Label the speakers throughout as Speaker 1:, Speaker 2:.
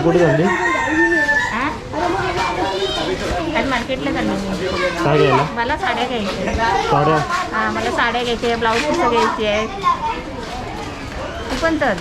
Speaker 1: तू कुठे चालली?
Speaker 2: आज मार्केटला चालली मी.
Speaker 1: काय घ्यायला?
Speaker 2: मला साड्या घ्यायच्या.
Speaker 1: साड्या?
Speaker 2: हां, मला साड्या घ्यायच्या आहे, ब्लाऊज पीस घ्यायची आहे. तू पण तर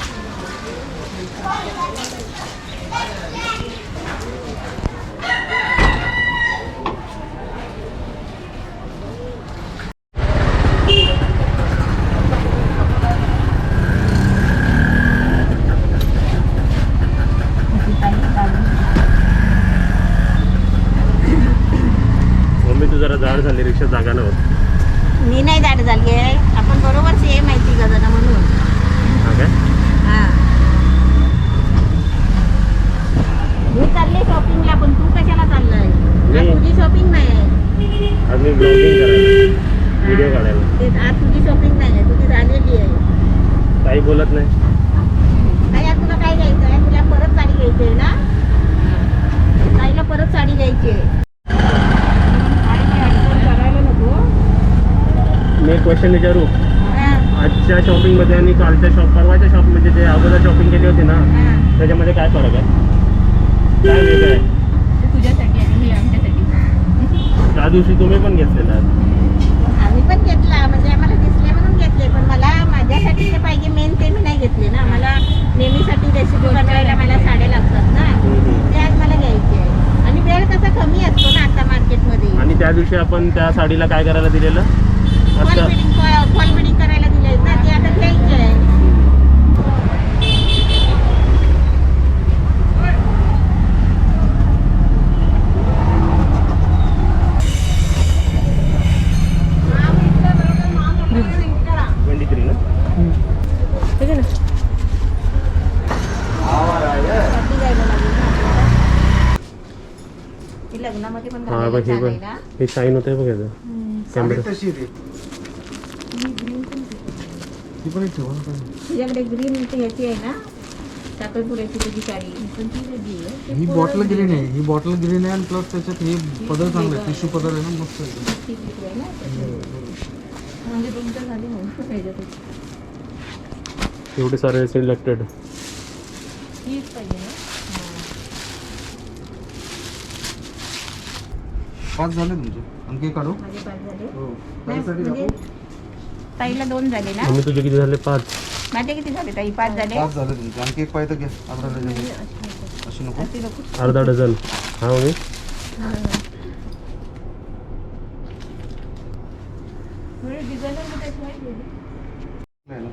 Speaker 1: मम्मी तू जरा जाड झाली, रिक्षा जागा नव्हत.
Speaker 2: मी नाही दाट झाली आहे. आपण बरोबर सेम माहिती का जरा म्हणून.
Speaker 1: हा काय?
Speaker 2: हां, मी चालले शॉपिंगला, पण तू कशाला चाललाय? आज तुझी शॉपिंग नाही आहे.
Speaker 1: आज मी ब्लॉगिंग करायला, व्हिडिओ काढायला.
Speaker 2: ते आज तुझी शॉपिंग नाही आहे, तुझी झालेली आहे.
Speaker 1: काही बोलत नाही.
Speaker 2: नाही, आज तुला काय घ्यायचं आहे? तुला परत साडी घ्यायची आहे ना? ताईला परत साडी घ्यायची आहे. करायला नको.
Speaker 1: मी एक क्वेश्चन विचारू.
Speaker 2: हां,
Speaker 1: आजच्या शॉपिंगमध्ये आणि कालच्या परवाच्या शॉप म्हणजे जे अगोदर शॉपिंग केली होती ना,
Speaker 2: हां.
Speaker 1: त्याच्यामध्ये काय फरक आहे? काय वेगळं आहे?
Speaker 2: ते तुझ्यासाठी आणि ही आमच्यासाठी.
Speaker 1: त्या दिवशी तुम्ही पण घेतलेला आहे.
Speaker 2: आम्ही पण घेतला, म्हणजे आम्हाला दिसले म्हणून घेतले, पण मला माझ्यासाठी जे पाहिजे मेन ते मी नाही घेतले ना. मला नेहमीसाठी रेसिपी बनवायला मला साड्या लागतात ना, ते आज मला घ्यायचे आहे. आणि वेळ कसा कमी असतो ना आता मार्केटमध्ये.
Speaker 1: आणि त्या दिवशी आपण त्या साडीला काय करायला दिलेलं? आता
Speaker 2: फॉल बिडिंग करायला दिले ना, ते आता घ्यायचे आहे. लग्नामध्ये पण
Speaker 1: हा बघ, हे बघ, हे शाईन होतंय बघ याचं. कॅमेरा
Speaker 2: तुझ्याकडे ग्रीन ह्याची आहे ना, साखरपुड्याची तुझी साडी, पण ती वेगळी आहे.
Speaker 3: ही बॉटल ग्रीन आहे, ही बॉटल ग्रीन आहे आणि प्लस त्याच्यात हे पदर चांगलं आहे, टिश्यू पदर आहे ना, मस्त आहे.
Speaker 2: ती वेगळी आहे ना, म्हणजे तुमचं झाली म्हणून ह्याच्यातच.
Speaker 1: एवढे सारे सिलेक्टेड.
Speaker 2: हीच पाहिजे ना.
Speaker 3: 5 झाले तुमचे, आणखी एक काढू?
Speaker 2: माझे 5 झाले.
Speaker 3: हो.
Speaker 2: नाही,
Speaker 3: ताईसाठी
Speaker 2: म्हणजे
Speaker 3: दाखवू?
Speaker 2: ताईला 2 झाले ना.
Speaker 1: मम्मी तुझे किती झाले? 5.
Speaker 2: माझे किती झाले ताई? 5 झाले.
Speaker 3: 5 झाले तुमचे, आणखी एक पाहिजे घ्या. अर्धा डझन अशी नको.
Speaker 2: अशी नको.
Speaker 1: अर्धा डझन. हा मम्मी.
Speaker 2: थोडी डिझायनर मध्ये पाहिजे.
Speaker 3: नाही ना.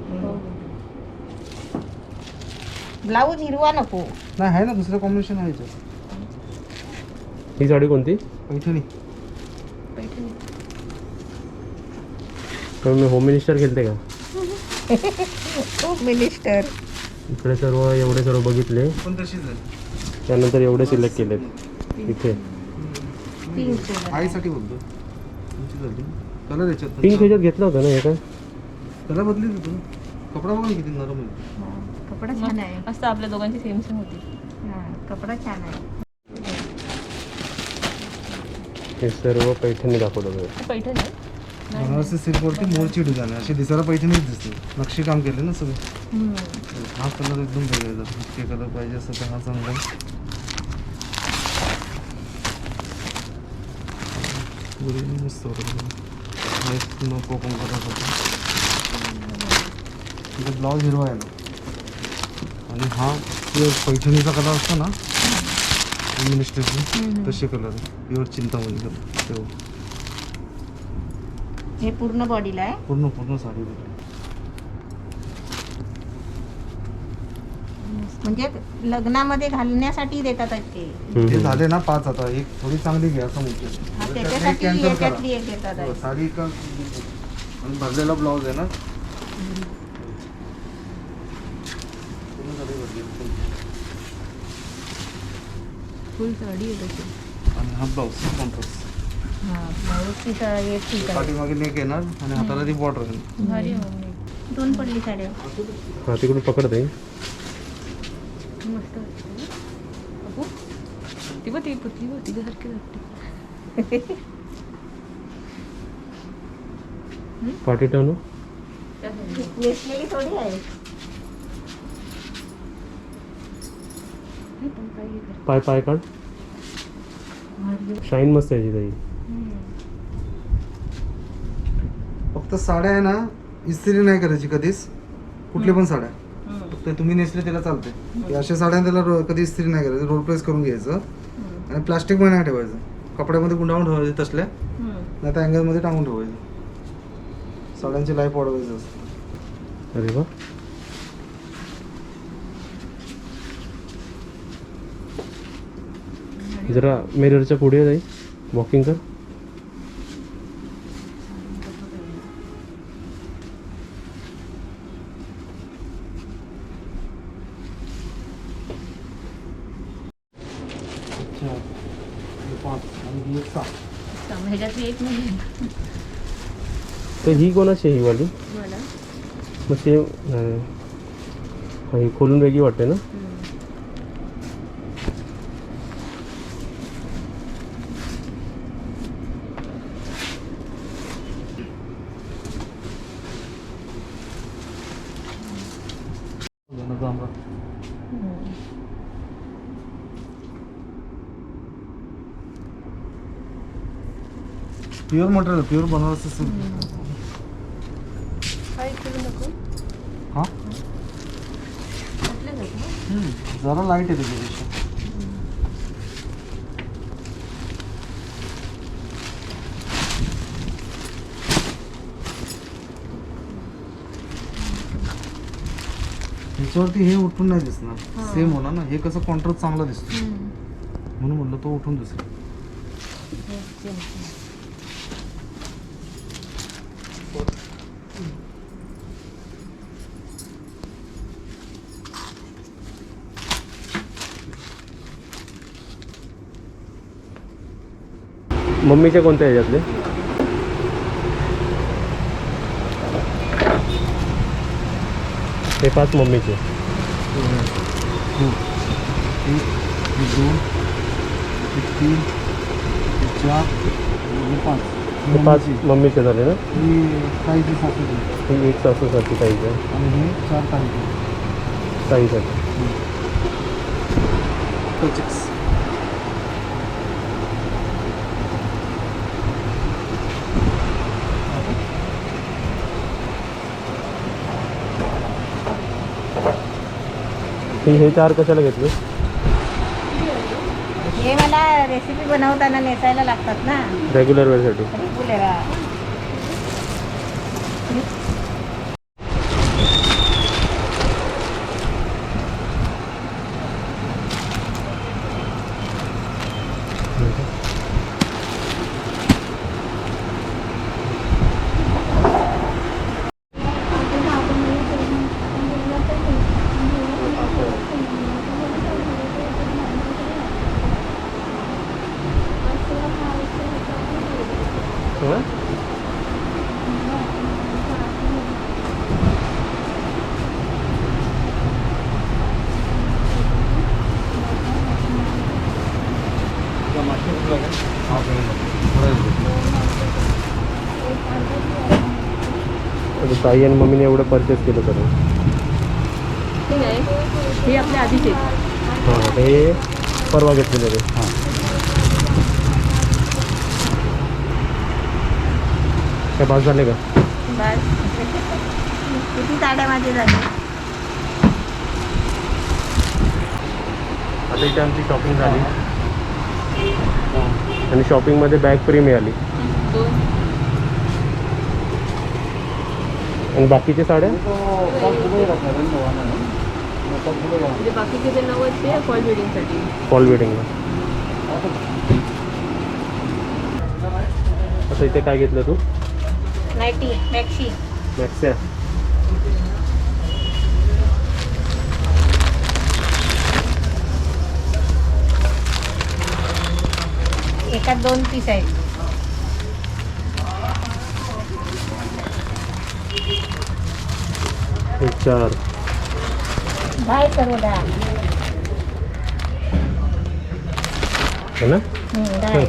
Speaker 2: ब्लाऊज हिरवा नको.
Speaker 3: नाही आहे ना, दुसरं कॉम्बिनेशन आहे याच्यात.
Speaker 1: ही साडी कोणती?
Speaker 3: पैठणी.
Speaker 1: तर मी होम मिनिस्टर गेलते का?
Speaker 2: खूप मिनिस्टर.
Speaker 1: इकडे सर्व एवढे सर्व बघितले,
Speaker 3: पण तशीच आहे.
Speaker 1: त्यानंतर एवढे सिलेक्ट केलेत इथे.
Speaker 2: पिंक
Speaker 3: आईसाठी बोलतो. तुमची झाली. कलर याच्यात
Speaker 1: पिंक ह्याच्यात घेतला होता ना हे काय?
Speaker 3: कलर बदली होतो. कपडा बघा ना किती नरम आहे.
Speaker 2: कपडा छान आहे.
Speaker 4: मस्त आपल्या दोघांची सेम सेम होती.
Speaker 2: कपडा छान आहे.
Speaker 1: हे सर्व पैठणी दाखवलं बघा.
Speaker 4: पैठण आहे.
Speaker 3: बनारसी सिल्कवरती मोरची डिझाईन आहे. अशी दिसायला पैठणीच दिसते. नक्षी काम केले ना सगळे. हा कलर एकदम वेगळा आहे. इतके कलर पाहिजे असं तर हा चांगला आहे. ग्रीन मस्त होतं. हा एक पुन्हा कोकम कलर होता. तिथे ब्लाऊज हिरवा आहे ना, आणि हा पैठणीचा कलर असतो ना मिनिस्टरची, तसे कलर आहे. प्युअर चिंतामणी कलर तेव्हा.
Speaker 2: हे पूर्ण बॉडीला आहे.
Speaker 3: पूर्ण पूर्ण साडी
Speaker 2: म्हणजे लग्नामध्ये घालण्यासाठी देतात ते.
Speaker 3: ते झाले ना 5. आता एक थोडी चांगली घ्या असं म्हणतो.
Speaker 2: हा, त्याच्यासाठी याच्यातली एक देतात आहे.
Speaker 3: साडी का आणि भरलेला ब्लाऊज आहे ना. पूर्ण साडी भरली.
Speaker 2: फुल साडी आहे तशी.
Speaker 3: आणि हा ब्लाऊज कॉन्ट्रास्ट.
Speaker 2: ब्लाऊजची एक ठीक आहे.
Speaker 3: पाठीमागे नेक येणार आणि हाताला ती बॉर्डर आहे.
Speaker 4: भारी आहे मम्मी.
Speaker 2: 2 पडली साड्या.
Speaker 1: हा तिकडून पकडते.
Speaker 2: मस्त वाटते.
Speaker 4: अगो, ती बघ, ती पुतली बघ, तिच्यासारखी वाटते.
Speaker 1: पाठी टानू.
Speaker 2: नेसलेली थोडी आहे.
Speaker 4: हे पण काही कर.
Speaker 1: पाय पाय काढ. शाईन मस्त आहे ताई.
Speaker 3: फक्त साड्या आहे ना इस्त्री नाही करायची कधीच, कुठल्या पण साड्या. फक्त तुम्ही नेसले त्याला चालते. हे अशा साड्या त्याला कधी इस्त्री नाही करायचं, रोल प्रेस करून घ्यायचं आणि प्लास्टिक मध्ये नाही ठेवायचं, कपड्यामध्ये गुंडाळून ठेवायचे तसल्या, नाही तर अँगलमध्ये टांगून ठेवायचं. साड्यांची लाईफ वाढवायचं असतं.
Speaker 1: अरे वा. जरा मिररच्या पुढे जाई, वॉकिंग कर.
Speaker 3: अच्छा, हे 5 आणि ही एक 7.
Speaker 4: ह्याच्यात एक नाही
Speaker 1: तर ही कोणाची आहे ही वाली?
Speaker 4: मला.
Speaker 1: मग सेम ही खोलून वेगळी वाटते ना.
Speaker 3: Pure material, pure Banarasi silk.
Speaker 4: काय करू नको.
Speaker 3: हा
Speaker 4: म्हटलं जातं.
Speaker 3: जरा लाईट आहे त्याच्यापेक्षा. ह्याच्यावरती हे उठून नाही दिसणार, सेम होणार ना. हे कसं कॉन्ट्रास्ट चांगला दिसतो म्हणून म्हणलं तो उठून दिसेल.
Speaker 1: मम्मीच्या कोणत्या ह्याच्यातले? हे 5 मम्मीचे.
Speaker 3: हे 2, हे 3, हे 4, हे 5.
Speaker 1: हे 5 मम्मीचे झाले ना.
Speaker 3: ही ताईची सासूची,
Speaker 1: ही एक सासूसाठी ताईचं आहे,
Speaker 3: आणि हे 4 ताईची.
Speaker 1: ताईसाठी. हे 4 कशाला घेतले?
Speaker 2: हे मला रेसिपी बनवताना नेसायला लागतात ना
Speaker 1: रेग्युलर वेअरसाठी.
Speaker 2: रेग्युलर.
Speaker 1: ताई आणि मम्मीने एवढं परचेस केलं तर
Speaker 4: ठीक आहे. हे आपल्या आधीचे आहेत.
Speaker 1: हां, हे परवा घेतलेले ते.
Speaker 3: हां,
Speaker 1: काय भाग झाले का?
Speaker 2: बस. किती साड्या माझी झाली.
Speaker 1: आता इथे आमची शॉपिंग झाली आणि शॉपिंगमध्ये बॅग फ्री मिळाली.
Speaker 4: 2
Speaker 1: आणि बाकीच्या साड्या
Speaker 4: म्हणजे बाकीचे जे 90 फॉल वेडिंगसाठी.
Speaker 1: फॉल वेडिंगला. आता इथे काय घेतलं तू?
Speaker 2: Ninety maxi.
Speaker 1: मॅक्स्या.
Speaker 2: एकात 2 पीस आहेत.
Speaker 1: हे 4.
Speaker 2: बाय करोडा.
Speaker 1: है ना.
Speaker 2: बाय.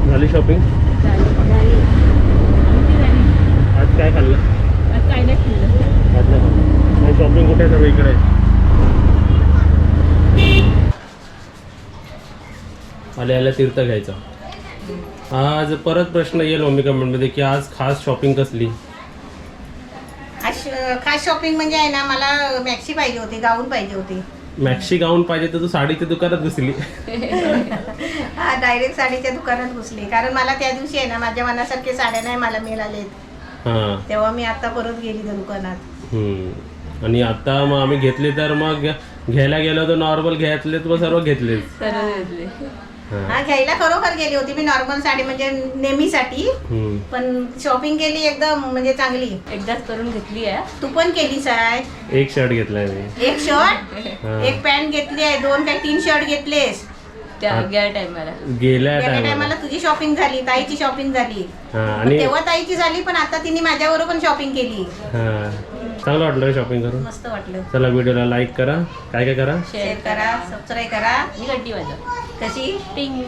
Speaker 1: झाली शॉपिंग.
Speaker 2: झाली.
Speaker 1: सर्व इकडे. आल्याला तीर्थ घ्यायचा. आज परत प्रश्न येईल मम्मी कमेंटमध्ये की आज खास शॉपिंग कसली.
Speaker 2: खास शॉपिंग म्हणजे आहे ना, मला मॅक्सी पाहिजे होती, गाऊन पाहिजे होती.
Speaker 1: मॅक्सी गाऊन पाहिजे तर तू साडीच्या दुकानात घुसली.
Speaker 2: हा, डायरेक्ट साडीच्या दुकानात घुसली. कारण मला त्या दिवशी आहे ना, माझ्या मनासारखे साड्या नाही मला मिळालेत.
Speaker 1: हां.
Speaker 2: तेव्हा मी आता परत गेली त्या दुकानात.
Speaker 1: आणि आता मग आम्ही घेतले तर मग घ्यायला गेलो तर नॉर्मल घेतलेत मग सर्व घेतलेच.
Speaker 4: सर्व घेतले.
Speaker 2: हा, घ्यायला खरोखर गेली होती मी नॉर्मल साडी म्हणजे नेहमीसाठी. पण शॉपिंग केली एकदम म्हणजे चांगली.
Speaker 4: एकदाच करून घेतली आहे.
Speaker 2: तू पण केलीस आहे.
Speaker 1: एक शर्ट घेतलाय मी.
Speaker 2: एक शर्ट,
Speaker 1: हा.
Speaker 2: एक पॅन्ट घेतली आहे, 2 काय 3 शर्ट घेतलेस.
Speaker 4: त्या गेल्या टायमाला.
Speaker 1: गेल्या
Speaker 2: त्या
Speaker 1: टायमाला.
Speaker 2: टायमाला तुझी शॉपिंग झाली, ताईची शॉपिंग झाली.
Speaker 1: आणि
Speaker 2: तेव्हा ताईची झाली, पण आता तिने माझ्याबरोबर पण शॉपिंग केली.
Speaker 1: चांगलं वाटलं शॉपिंग करून.
Speaker 2: मस्त वाटलं.
Speaker 1: चला व्हिडिओला लाईक करा. काय काय करा.
Speaker 2: शेअर करा, सबस्क्राईब करा.
Speaker 4: मी गड्डी वाजव.
Speaker 2: कशी
Speaker 4: टिंग.